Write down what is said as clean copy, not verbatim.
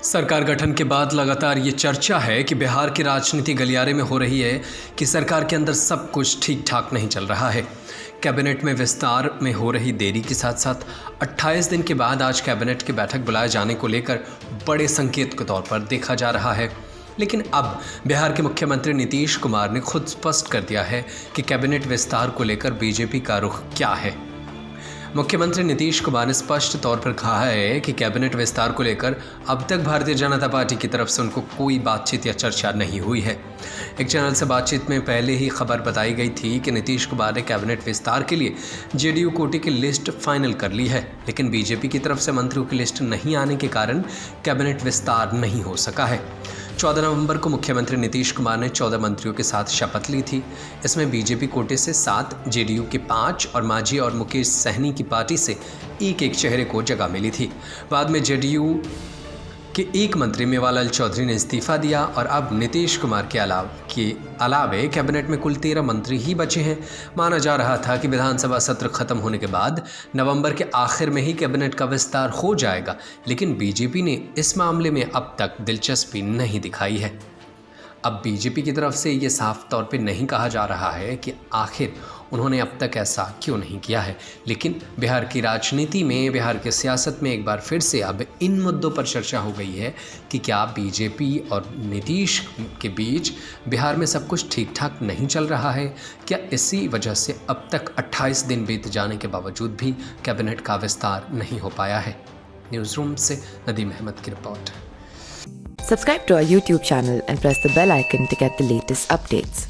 सरकार गठन के बाद लगातार ये चर्चा है कि बिहार की राजनीति गलियारे में हो रही है कि सरकार के अंदर सब कुछ ठीक ठाक नहीं चल रहा है। कैबिनेट में विस्तार में हो रही देरी के साथ साथ 28 दिन के बाद आज कैबिनेट की बैठक बुलाए जाने को लेकर बड़े संकेत के तौर पर देखा जा रहा है। लेकिन अब बिहार के मुख्यमंत्री नीतीश कुमार ने खुद स्पष्ट कर दिया है कि कैबिनेट विस्तार को लेकर बीजेपी का रुख क्या है। मुख्यमंत्री नीतीश कुमार ने स्पष्ट तौर पर कहा है कि कैबिनेट विस्तार को लेकर अब तक भारतीय जनता पार्टी की तरफ से उनको कोई बातचीत या चर्चा नहीं हुई है। एक चैनल से बातचीत में पहले ही खबर बताई गई थी कि नीतीश कुमार ने कैबिनेट विस्तार के लिए जेडीयू कोटे की लिस्ट फाइनल कर ली है, लेकिन बीजेपी की तरफ से मंत्रियों की लिस्ट नहीं आने के कारण कैबिनेट विस्तार नहीं हो सका है। 14 नवंबर को मुख्यमंत्री नीतीश कुमार ने 14 मंत्रियों के साथ शपथ ली थी। इसमें बीजेपी कोटे से 7, जेडीयू के 5 और मांझी और मुकेश सहनी की पार्टी से एक चेहरे को जगह मिली थी। बाद में जेडीयू के एक मंत्री मेवालाल चौधरी ने इस्तीफा दिया और अब नीतीश कुमार के अलावे कैबिनेट में कुल 13 मंत्री ही बचे हैं। माना जा रहा था कि विधानसभा सत्र खत्म होने के बाद नवंबर के आखिर में ही कैबिनेट का विस्तार हो जाएगा, लेकिन बीजेपी ने इस मामले में अब तक दिलचस्पी नहीं दिखाई है। अब बीजेपी की तरफ से ये साफ तौर पे नहीं कहा जा रहा है कि आखिर उन्होंने अब तक ऐसा क्यों नहीं किया है, लेकिन बिहार की राजनीति में, बिहार की सियासत में एक बार फिर से अब इन मुद्दों पर चर्चा हो गई है कि क्या बीजेपी और नीतीश के बीच बिहार में सब कुछ ठीक ठाक नहीं चल रहा है। क्या इसी वजह से अब तक 28 दिन बीत जाने के बावजूद भी कैबिनेट का विस्तार नहीं हो पाया है। न्यूज़ रूम से नदीम अहमद की report. Subscribe to our YouTube channel and press the bell icon to get the latest updates.